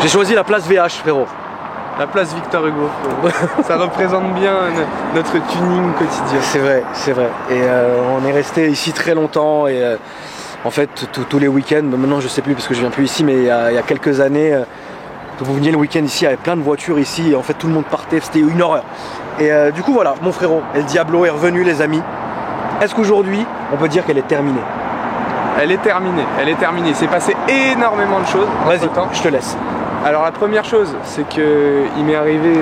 J'ai choisi la place VH, frérot. La place Victor Hugo. Ça représente bien notre tuning quotidien. C'est vrai, c'est vrai. Et on est resté ici très longtemps et en fait tous les week-ends, maintenant je sais plus parce que je viens plus ici, mais il y a quelques années, vous veniez le week-end ici, il y avait plein de voitures ici et en fait tout le monde partait, c'était une horreur. Et du coup voilà, mon frérot, El Diablo est revenu les amis. Est-ce qu'aujourd'hui on peut dire qu'elle est terminée? Elle est terminée, elle est terminée. Il s'est passé énormément de choses. Vas-y, je te laisse. Alors la première chose, c'est qu'il m'est arrivé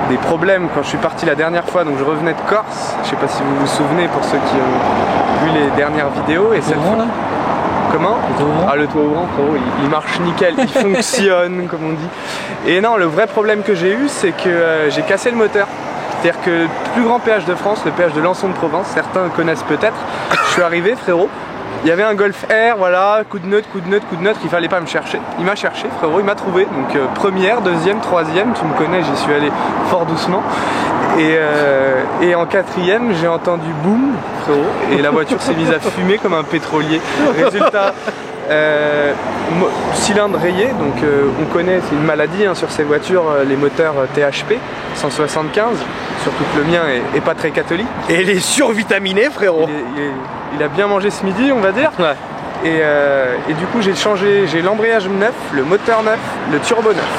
des problèmes quand je suis parti la dernière fois, donc je revenais de Corse, je sais pas si vous vous souvenez pour ceux qui ont vu les dernières vidéos. Et cette fois... Comment? Ah, le toit ouvrant, frérot, il marche nickel, il fonctionne comme on dit. Et non, le vrai problème que j'ai eu, c'est que j'ai cassé le moteur. C'est-à-dire que le plus grand péage de France, le péage de Lançon de Provence, certains connaissent peut-être, je suis arrivé, frérot. Il y avait un Golf R, voilà, coup de neutre, il fallait pas me chercher. Il m'a cherché, frérot, il m'a trouvé. Donc première, deuxième, troisième, tu me connais, j'y suis allé fort doucement. Et en quatrième, j'ai entendu boum, frérot, et la voiture s'est mise à fumer comme un pétrolier. Résultat, cylindre rayé, donc on connaît, c'est une maladie hein, sur ces voitures, les moteurs THP 175, surtout que le mien est pas très catholique. Et il est survitaminé, frérot. Il a bien mangé ce midi, on va dire. Ouais. Et du coup, j'ai l'embrayage neuf, le moteur neuf, le turbo neuf.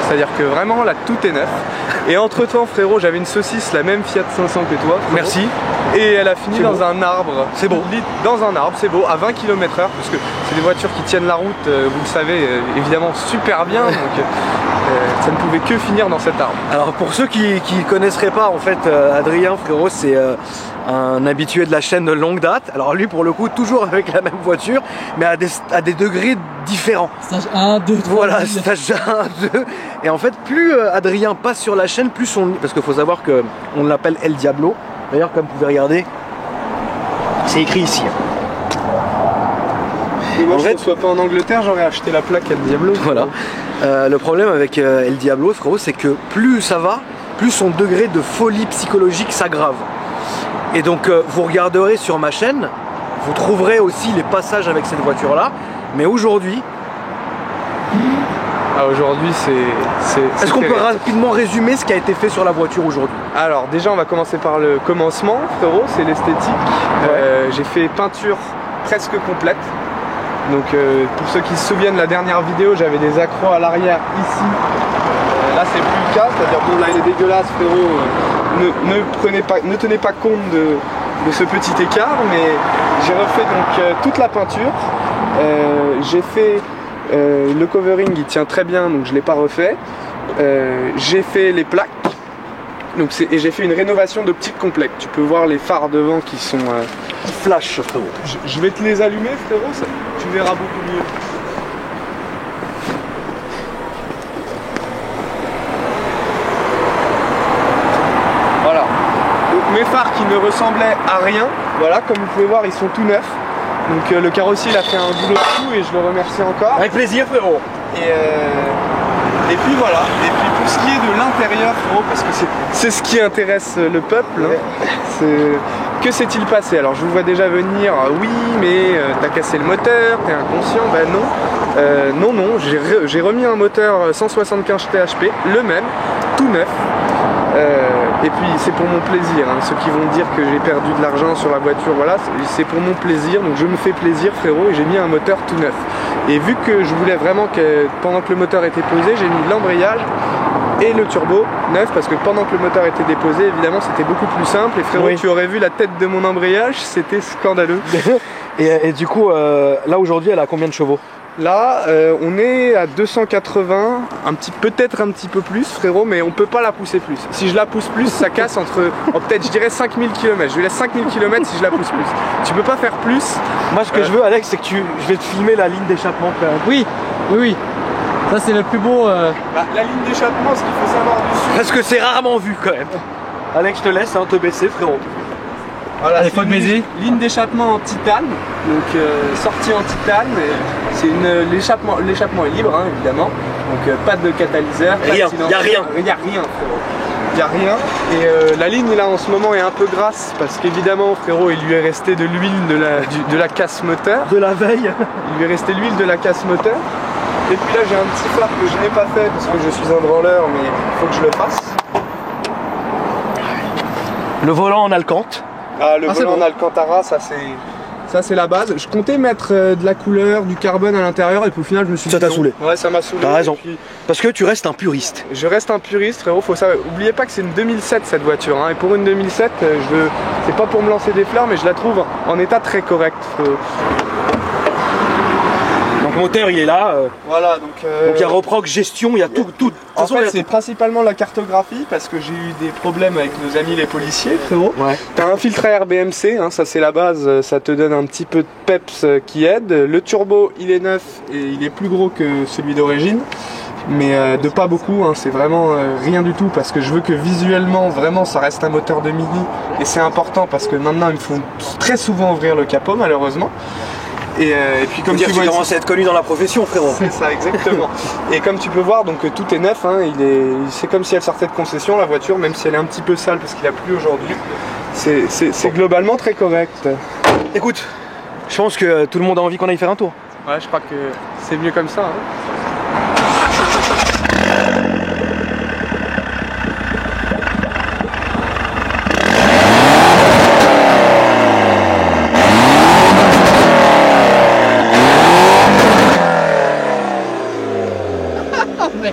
C'est-à-dire que vraiment là, tout est neuf. Et entre temps, frérot, j'avais une saucisse, la même Fiat 500 que toi. Frérot. Merci. Et elle a fini dans un arbre. C'est beau. Dans un arbre, c'est beau, à 20 km/h, parce que c'est des voitures qui tiennent la route, vous le savez, évidemment super bien. Donc ça ne pouvait que finir dans cet arbre. Alors pour ceux qui ne connaisseraient pas, en fait, Adrien, frérot, c'est un habitué de la chaîne de longue date. Alors lui, pour le coup, toujours avec la même voiture, mais à des degrés différents. Stage 1, 2, 3. Voilà, stage 1, 2. Et en fait, plus Adrien passe sur la chaîne, plus on... Parce qu'il faut savoir qu'on l'appelle El Diablo. D'ailleurs, comme vous pouvez regarder, c'est écrit ici. Et moi, en fait, soit pas en Angleterre, j'aurais acheté la plaque El Diablo. Voilà. Le problème avec El Diablo, frérot, c'est que plus ça va, plus son degré de folie psychologique s'aggrave. Et donc, vous regarderez sur ma chaîne, vous trouverez aussi les passages avec cette voiture-là. Mais aujourd'hui... Ah, aujourd'hui, c'est... Est-ce qu'on peut rapidement résumer ce qui a été fait sur la voiture aujourd'hui? Alors, déjà, on va commencer par le commencement, frérot, c'est l'esthétique. Ouais. J'ai fait peinture presque complète. Donc, pour ceux qui se souviennent de la dernière vidéo, j'avais des accrocs à l'arrière ici. Là, c'est plus le cas, c'est-à-dire bon, là, il est dégueulasse, frérot. Ne tenez pas compte de ce petit écart, mais j'ai refait donc toute la peinture. J'ai fait le covering, il tient très bien, donc je ne l'ai pas refait. J'ai fait les plaques. Donc et j'ai fait une rénovation d'optique complète. Tu peux voir les phares devant qui sont flash, frérot. Je vais te les allumer, frérot, tu verras beaucoup mieux. Voilà. Donc mes phares qui ne ressemblaient à rien, voilà, comme vous pouvez voir, ils sont tout neufs. Donc le carrossier il a fait un boulot de fou et je le remercie encore. Avec plaisir, frérot. Et puis voilà, et puis pour ce qui est de l'intérieur, frérot, parce que c'est ce qui intéresse le peuple, hein, que s'est-il passé? Alors je vous vois déjà venir, oui mais t'as cassé le moteur, t'es inconscient, ben non. Non, j'ai remis un moteur 175 THP, le même, tout neuf. Et puis c'est pour mon plaisir, hein. Ceux qui vont dire que j'ai perdu de l'argent sur la voiture, voilà, c'est pour mon plaisir, donc je me fais plaisir, frérot, et j'ai mis un moteur tout neuf. Et vu que je voulais vraiment que pendant que le moteur était posé, j'ai mis l'embrayage et le turbo neuf, parce que pendant que le moteur était déposé, évidemment c'était beaucoup plus simple, et frérot, oui. Tu aurais vu la tête de mon embrayage, c'était scandaleux. et du coup, là aujourd'hui, elle a combien de chevaux? Là, on est à 280, peut-être un petit peu plus, frérot, mais on peut pas la pousser plus. Si je la pousse plus, ça casse entre, peut-être, je dirais 5000 km. Je lui laisse 5000 km si je la pousse plus. Tu peux pas faire plus. Moi, ce que je veux, Alex, c'est que je vais te filmer la ligne d'échappement. Oui, oui, oui. Ça, c'est le plus beau. Bah, la ligne d'échappement, ce qu'il faut savoir dessus. Parce que c'est rarement vu, quand même. Alex, je te laisse te baisser, frérot. Voilà, c'est une ligne d'échappement en titane, donc sortie en titane, l'échappement est libre, hein, évidemment, donc pas de catalyseur, il n'y a rien. Il n'y a rien, frérot. Il n'y a rien, et la ligne là en ce moment est un peu grasse, parce qu'évidemment, frérot, il lui est resté de l'huile de la casse moteur. De la veille. Il lui est resté l'huile de la casse moteur. Et puis là j'ai un petit phare que je n'ai pas fait parce que je suis un branleur, mais il faut que je le fasse. Le volant en alcante. Ah, le volant bon. en Alcantara, ça c'est la base. Je comptais mettre de la couleur, du carbone à l'intérieur et puis au final je me suis Ça dit t'a non. saoulé. Ouais, ça m'a saoulé. T'as raison. Et puis, Parce que tu restes un puriste. je reste un puriste, frérot, faut savoir. Oubliez pas que c'est une 2007 cette voiture, hein. Et pour une 2007, c'est pas pour me lancer des fleurs, mais je la trouve en état très correct, frérot. Donc le moteur il est là. Voilà, Donc il y a reproc, gestion, il y a tout. De toute En façon, fait, il y a c'est principalement la cartographie parce que j'ai eu des problèmes avec nos amis les policiers, frérot. Ouais. T'as un filtre à air BMC, hein, ça c'est la base, ça te donne un petit peu de peps qui aide. Le turbo, il est neuf et il est plus gros que celui d'origine, mais de pas beaucoup, hein, c'est vraiment rien du tout parce que je veux que visuellement, vraiment, ça reste un moteur de mini et c'est important parce que maintenant, ils me font très souvent ouvrir le capot, malheureusement. Et puis comme dire tu que tu vois, commences à être connu dans la profession, frérot. c'est ça, exactement. Et comme tu peux voir, donc tout est neuf, hein, c'est comme si elle sortait de concession, la voiture, même si elle est un petit peu sale parce qu'il a plu aujourd'hui. C'est globalement très correct. Écoute, je pense que tout le monde a envie qu'on aille faire un tour. Ouais, je crois que c'est mieux comme ça. Hein.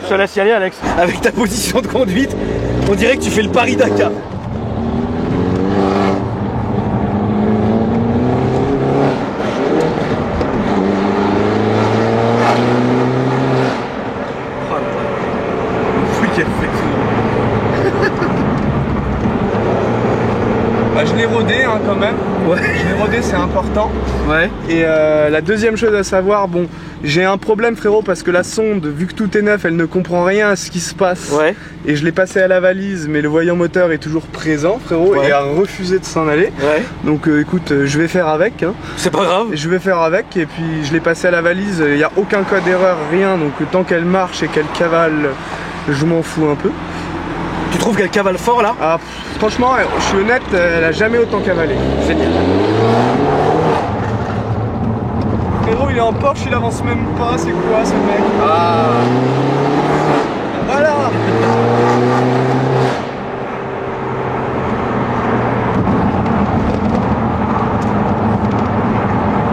Je te laisse y aller, Alex. Avec ta position de conduite, on dirait que tu fais le Paris-Dakar. Bah, je l'ai rodé hein, quand même. Ouais. Je l'ai rodé, c'est important. Ouais. Et la deuxième chose à savoir, bon, j'ai un problème frérot parce que la sonde, vu que tout est neuf, elle ne comprend rien à ce qui se passe. Ouais. Et je l'ai passé à la valise, mais le voyant moteur est toujours présent frérot, Ouais. et a refusé de s'en aller. Ouais. Donc écoute, je vais faire avec. Hein. C'est pas grave. Je vais faire avec et puis je l'ai passé à la valise, il n'y a aucun code d'erreur, rien, donc tant qu'elle marche et qu'elle cavale, je m'en fous un peu. Tu trouves qu'elle cavale fort là? Ah, franchement, je suis honnête, elle a jamais autant cavalé. Génial. Frérot, il est en Porsche, il avance même pas, c'est quoi ce mec? Ah, voilà.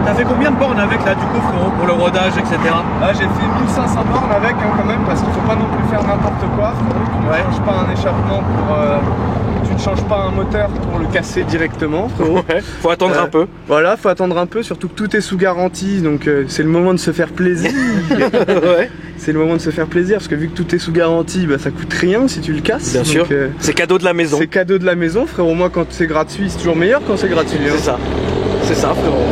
T'as fait combien de bornes avec là du coup, frérot, pour le rodage, etc. Là j'ai fait 1500 bornes avec hein, quand même parce qu'il faut pas non plus faire n'importe quoi. Tu ne changes pas un échappement pour... tu ne changes pas un moteur pour le casser directement, frérot. Ouais. Faut attendre un peu. Voilà, faut attendre un peu, surtout que tout est sous garantie, donc c'est le moment de se faire plaisir. Ouais. C'est le moment de se faire plaisir parce que vu que tout est sous garantie, bah, ça coûte rien si tu le casses. Bien sûr. C'est cadeau de la maison. C'est cadeau de la maison, frérot. Moi quand c'est gratuit, c'est toujours meilleur quand c'est gratuit. Hein. C'est ça. C'est ça, frérot.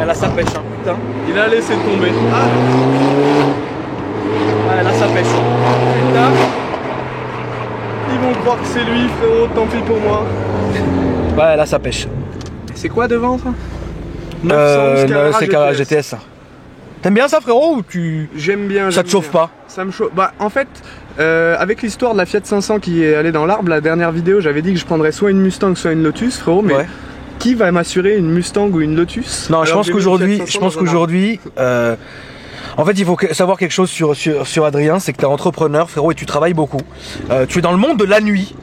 Là ça pêche, hein, putain. Il a laissé tomber. Ah. Ouais, là ça pêche. Putain. Ils vont croire que c'est lui, frérot, tant pis pour moi. Ouais, là ça pêche. C'est quoi devant ça? C'est Carrera GTS. T'aimes bien ça, frérot, ou tu... J'aime bien. Ça te chauffe pas? Ça me chauffe. Bah, en fait, avec l'histoire de la Fiat 500 qui est allée dans l'arbre, la dernière vidéo, j'avais dit que je prendrais soit une Mustang, soit une Lotus, frérot, mais Ouais. qui va m'assurer une Mustang ou une Lotus? Non, je Alors, pense j'ai mis qu'aujourd'hui, une Fiat 500 dans un arbre. en fait, il faut savoir quelque chose sur Adrien, c'est que t'es entrepreneur, frérot, et tu travailles beaucoup. Tu es dans le monde de la nuit.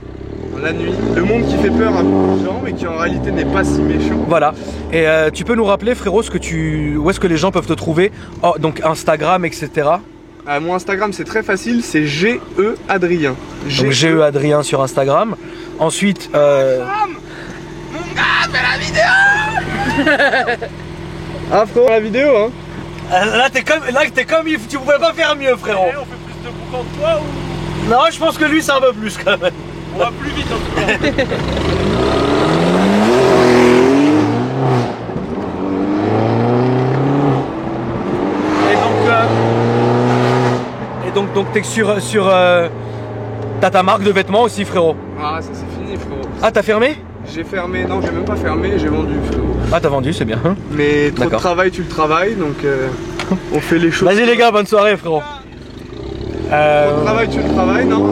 La nuit, le monde qui fait peur à beaucoup de gens, mais qui en réalité n'est pas si méchant. Voilà. Et tu peux nous rappeler, frérot, où est-ce que les gens peuvent te trouver? Oh, donc Instagram, etc. Mon Instagram, c'est très facile, c'est GE Adrien. Donc GE Adrien sur Instagram. Ensuite, Mon gars, fais la vidéo. Ah frérot, la vidéo hein. là t'es comme tu pouvais pas faire mieux, frérot. On fait plus de boucan que toi ou? Non, je pense que lui c'est un peu plus quand même. On va plus vite en tout cas. Donc t'es sur t'as ta marque de vêtements aussi, frérot. Ah ça c'est fini frérot. Ah, t'as fermé? J'ai fermé, non j'ai même pas fermé, j'ai vendu frérot. Ah, t'as vendu, c'est bien. Mais trop de D'accord. travail tu le travailles donc on fait les choses. Vas-y les gars, bonne soirée, frérot. Trop de travail tu le travailles, non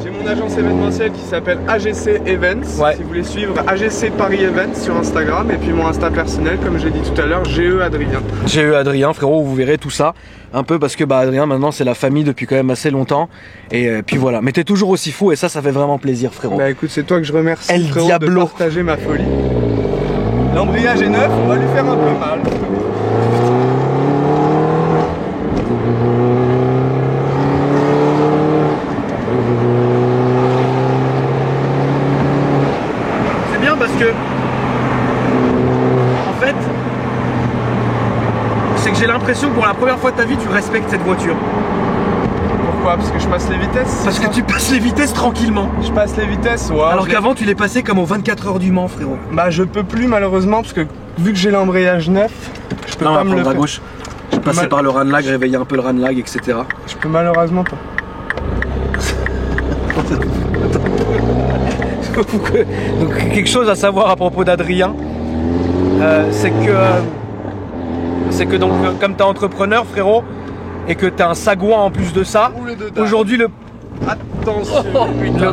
J'ai mon une agence événementielle qui s'appelle AGC Events. Ouais. Si vous voulez suivre AGC Paris Events sur Instagram. Et puis mon Insta personnel, comme j'ai dit tout à l'heure, GE Adrien. GE Adrien, frérot, vous verrez tout ça. Un peu parce que bah, Adrien, maintenant, c'est la famille depuis quand même assez longtemps. Et puis voilà. Mais t'es toujours aussi fou et ça fait vraiment plaisir, frérot. Bah écoute, c'est toi que je remercie, El frérot, Diablo. de partager ma folie. L'embrayage est neuf, on va lui faire un peu mal. C'est bien parce que en fait c'est que j'ai l'impression que pour la première fois de ta vie tu respectes cette voiture. Pourquoi? Parce que je passe les vitesses. Parce que tu passes les vitesses tranquillement. Je passe les vitesses, ouais. Alors qu'avant tu les passais comme aux 24 heures du Mans, frérot. Bah je peux plus malheureusement parce que vu que j'ai l'embrayage neuf, je peux pas me le à faire. gauche. Je passais par le runlag, réveiller un peu le runlag, etc. Je peux malheureusement pas. Donc quelque chose à savoir à propos d'Adrien, c'est que donc comme tu es entrepreneur, frérot, et que tu as un sagouin en plus de ça, aujourd'hui Attention.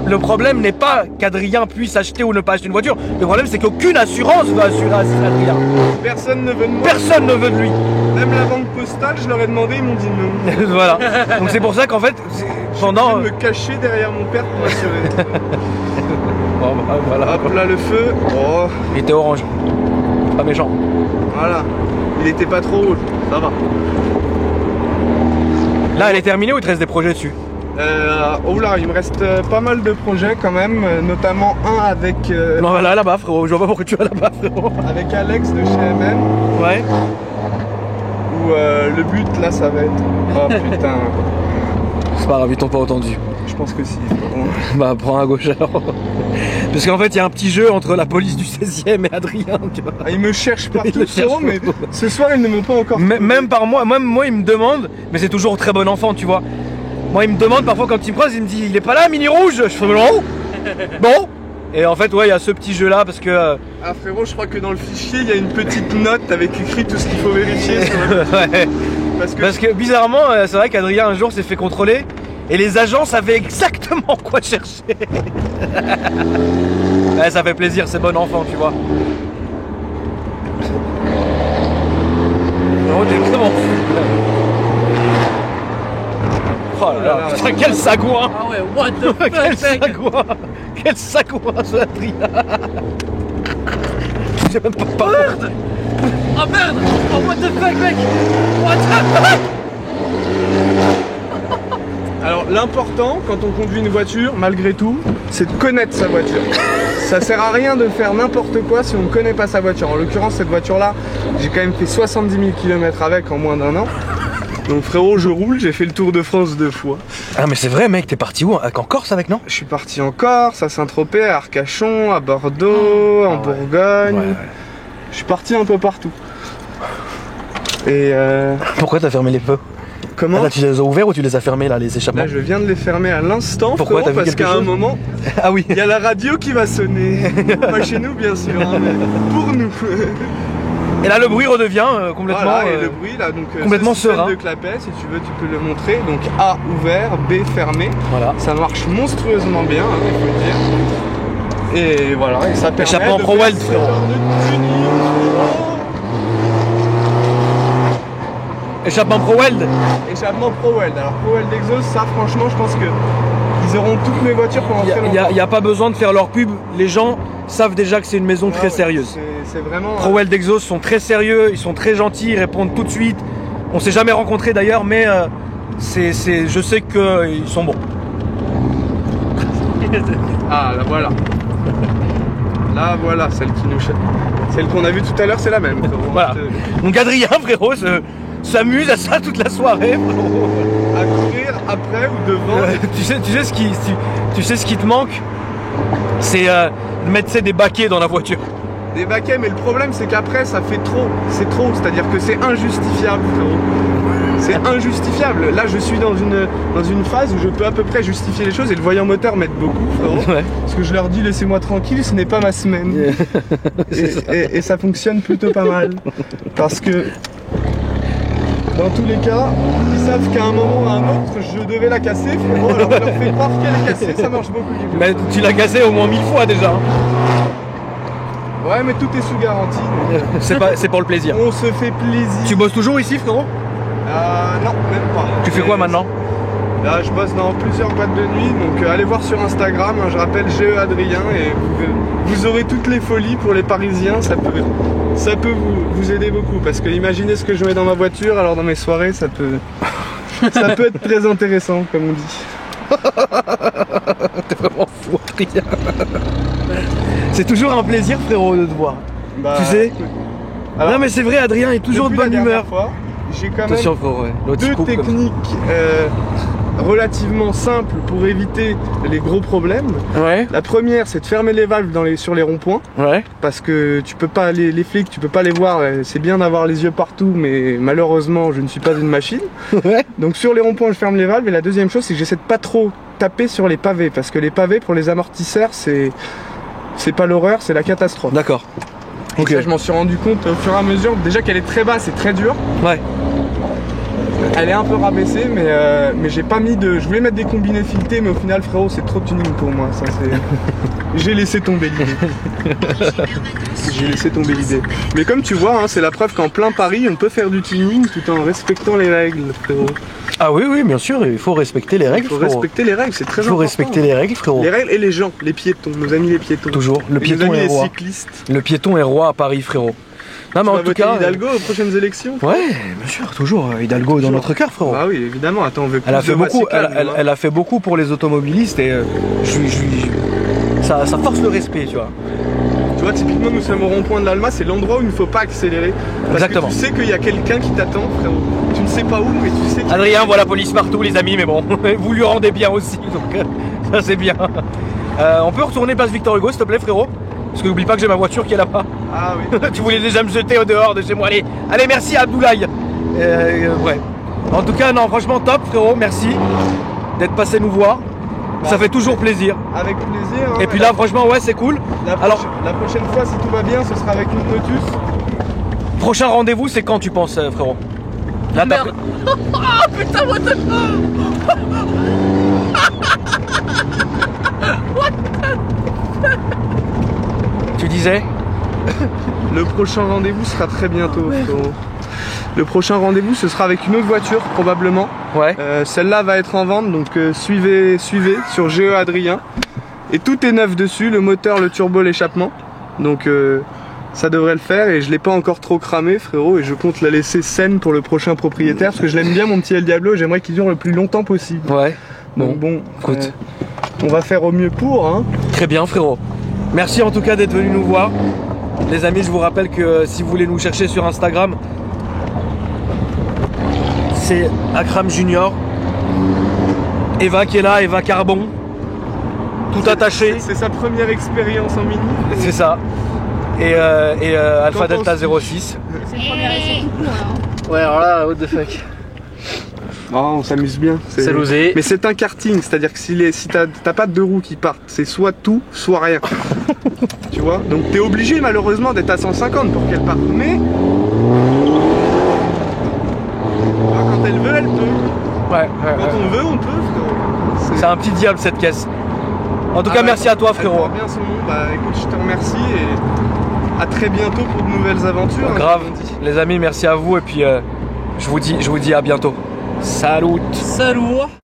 le problème n'est pas qu'Adrien puisse acheter ou ne pas acheter une voiture, le problème c'est qu'aucune assurance va assurer Adrien. Personne ne veut de moi. Personne ne veut de lui. Même la banque postale, je leur ai demandé, ils m'ont dit non. Voilà. Donc c'est pour ça qu'en fait, pendant... Je vais me cacher derrière mon père pour m'assurer. Bon, bah, voilà. Hop là le feu. Oh, Il était orange. Pas méchant. voilà. Il était pas trop rouge. Ça va. Là elle est terminée ou il te reste des projets dessus? Oh là, il me reste pas mal de projets quand même, notamment un avec Non, voilà, là-bas, frérot. Je vois pas pourquoi tu vas là-bas, frérot. avec Alex de chez MM. Ouais. Où le but là ça va être. Oh putain, C'est pas grave, ils t'ont pas entendu. je pense que si. Bon. Bah, prends à gauche alors. Parce qu'en fait, il y a un petit jeu entre la police du 16e et Adrien, tu vois. Ah, il me cherche partout, Il me cherche frérot, mais partout. ce soir il ne me pas encore. Même par moi, moi, il me demande, mais c'est toujours très bon enfant, tu vois. Moi, il me demande parfois quand il me croise, il me dit il est pas là, Mini Rouge. Je fais non. Bon. Et en fait, ouais, il y a ce petit jeu là parce que. Ah frérot, je crois que dans le fichier il y a une petite note avec écrit tout ce qu'il faut vérifier sur le... Ouais. Parce que bizarrement, c'est vrai qu'Adrien un jour s'est fait contrôler et les agents savaient exactement quoi chercher. Ouais, ça fait plaisir, c'est bon enfant, tu vois. Oh, t'es vraiment fou. Oh là là, putain, quel sagouin. Ah ouais, what the fuck, Quel mec. sagouin. Quel sagouin ce Adrien. J'ai même pas parlé. Oh merde. Oh what the fuck, mec. What the fuck. Alors l'important quand on conduit une voiture, malgré tout, c'est de connaître sa voiture. Ça sert à rien de faire n'importe quoi si on ne connaît pas sa voiture. En l'occurrence cette voiture là, j'ai quand même fait 70 000 km avec en moins d'un an. Donc frérot, je roule, j'ai fait le Tour de France 2 fois. Ah mais c'est vrai mec, t'es parti où? En Corse avec, non? Je suis parti en Corse, à Saint-Tropez, à Arcachon, à Bordeaux, en Bourgogne. Ouais. Je suis parti un peu partout. Et Pourquoi t'as fermé les feux? comment? Là tu les as ouverts ou tu les as fermés là, les échappements? Là je viens de les fermer à l'instant, Pourquoi, frérot, t'as vu parce quelque qu'à un chose moment, Ah oui. il y a la radio qui va sonner. Pas chez nous bien sûr, hein, mais pour nous. Et là le bruit redevient complètement... Voilà, et le bruit là, donc complètement ce système serein. de clapet, si tu veux, tu peux le montrer. Donc A ouvert, B fermé. Voilà. Ça marche monstrueusement bien, hein, il faut le dire. Et voilà, et ça permet Échappement de Pro faire Weld, ce frérot. genre de tuning. Échappement Pro Weld. Échappement Pro Weld. Alors Pro Weld Exhaust, ça franchement, je pense que ils auront toutes mes voitures pendant très longtemps. Il n'y a pas besoin de faire leur pub, les gens savent déjà que c'est une maison très Ouais, sérieuse. C'est vraiment. Pro Weld Exhaust sont très sérieux, ils sont très gentils, ils répondent tout de suite. On s'est jamais rencontrés d'ailleurs, mais je sais qu'ils sont bons. Ah là voilà. Là voilà, celle qui nous celle qu'on a vue tout à l'heure, c'est la même. Voilà. Donc Adrien, frérot, s'amuse à ça toute la soirée, frérot. À courir après ou devant. Tu sais ce qui te manque, c'est de mettre des baquets dans la voiture. Des baquets, mais le problème c'est qu'après ça fait trop. C'est trop, c'est-à-dire que c'est injustifiable, frérot. C'est injustifiable. Là je suis dans une phase où je peux à peu près justifier les choses et le voyant moteur m'aide beaucoup, frérot. Ouais. Parce que je leur dis laissez-moi tranquille, ce n'est pas ma semaine. Et ça fonctionne plutôt pas mal. Parce que Dans tous les cas, ils savent qu'à un moment ou à un autre, je devais la casser, frérot. Alors je leur fais croire qu'elle est cassée, ça marche beaucoup. Mais tu l'as cassé au moins 1000 fois déjà. Ouais, mais tout est sous garantie. C'est pour le plaisir. On se fait plaisir. Tu bosses toujours ici, frérot? Non, même pas. Tu fais quoi maintenant? Là, je bosse dans plusieurs boîtes de nuit, donc allez voir sur Instagram, hein, je rappelle GE Adrien, et vous aurez toutes les folies pour les Parisiens, ça peut vous aider beaucoup, parce que imaginez ce que je mets dans ma voiture, alors dans mes soirées, ça peut être très intéressant, comme on dit. T'es vraiment fou, Adrien. C'est toujours un plaisir, frérot, de te voir. Bah, tu sais. alors, non mais c'est vrai, Adrien est toujours de depuis bonne la humeur. dernière fois, j'ai quand même Attention, frérot, ouais. L'autre, il deux coupe comme ça. techniques relativement simples pour éviter les gros problèmes. Ouais, La première, c'est de fermer les valves sur les ronds-points, ouais. parce que tu peux pas les flics, tu peux pas les voir. C'est bien d'avoir les yeux partout, mais malheureusement, je ne suis pas une machine. Ouais. Donc sur les ronds-points, je ferme les valves. Et la deuxième chose, c'est que j'essaie de pas trop taper sur les pavés, parce que les pavés pour les amortisseurs, c'est pas l'horreur, c'est la catastrophe. D'accord. Et Ok. ça, je m'en suis rendu compte au fur et à mesure. Déjà qu'elle est très basse et très dure. Ouais. Elle est un peu rabaissée, mais j'ai pas mis de. Je voulais mettre des combinés filetés, mais au final, frérot, c'est trop tuning pour moi. Ça, c'est. J'ai laissé tomber l'idée. J'ai laissé tomber l'idée. Mais comme tu vois, hein, c'est la preuve qu'en plein Paris, on peut faire du tuning tout en respectant les règles, frérot. Ah oui, oui, bien sûr, il faut respecter les règles, Il faut frérot. respecter les règles, c'est très Il faut important. respecter les règles, frérot. Les règles et les gens, les piétons, nos amis les piétons. Toujours. Le Et nos piéton amis est les roi. cyclistes. Le piéton est roi à Paris, frérot. Non, mais Tu en vas tout voter cas. Hidalgo aux prochaines élections? Ouais, bien sûr, toujours. Hidalgo dans notre cœur, frérot. Bah oui, évidemment. Attends, on veut plus Elle a de fait voies beaucoup, cyclables, hein. elle a fait beaucoup pour les automobilistes et ça force le respect, tu vois. Tu vois, typiquement, nous sommes au rond-point de l'Alma, c'est l'endroit où il ne faut pas accélérer. Parce Exactement. que tu sais qu'il y a quelqu'un qui t'attend, frérot. Tu ne sais pas où, mais tu sais qu'il y a... Adrien voit la police partout, les amis, mais bon, vous lui rendez bien aussi, donc ça c'est bien. On peut retourner place Victor Hugo, s'il te plaît, frérot? Parce que n'oublie pas que j'ai ma voiture qui est là-bas. Ah oui. Tu voulais déjà me jeter au dehors de chez moi. Allez, merci à Abdoulaye. Ouais. En tout cas, non, franchement, top, frérot, merci d'être passé nous voir. Ça fait toujours plaisir. Avec plaisir. Hein, Et puis là, franchement, ouais, c'est cool. Alors, la prochaine fois, si tout va bien, ce sera avec une Lotus. prochain rendez-vous, c'est quand tu penses, frérot? Là, Merde. Ah putain, what the... Tu disais? Le prochain rendez-vous sera très bientôt, frérot. Le prochain rendez-vous, ce sera avec une autre voiture, probablement. Ouais. Celle-là va être en vente, donc suivez sur GE Adrien. Et tout est neuf dessus, le moteur, le turbo, l'échappement. Donc ça devrait le faire et je l'ai pas encore trop cramé, frérot, et je compte la laisser saine pour le prochain propriétaire parce que je l'aime bien, mon petit El Diablo, j'aimerais qu'il dure le plus longtemps possible. Ouais. Donc bon, écoute. on va faire au mieux pour, hein. Très bien, frérot. Merci en tout cas d'être venu nous voir. Les amis, je vous rappelle que si vous voulez nous chercher sur Instagram, c'est Akram Junior. Eva qui est là, Eva Carbon. Tout attaché. C'est sa première expérience en mini. C'est ça. Et Alpha Qu'en Delta penses-tu 06. C'est le premier essai tout court, alors. Ouais, alors là, what the fuck. Oh, on s'amuse bien. C'est l'osé. Mais c'est un karting, c'est-à-dire que si t'as pas de deux roues qui partent, c'est soit tout, soit rien. Tu vois? Donc t'es obligé malheureusement d'être à 150 pour qu'elle parte. Mais quand elle veut, elle peut. Ouais, Quand on veut, on peut, frérot. C'est un petit diable cette caisse. En tout cas, Ah ouais, merci à toi, elle frérot. porte bien son nom. Bah écoute, je te remercie et à très bientôt pour de nouvelles aventures. hein, Grave. comme on dit. Les amis, merci à vous. Et puis, je vous dis à bientôt. Salut. Salut.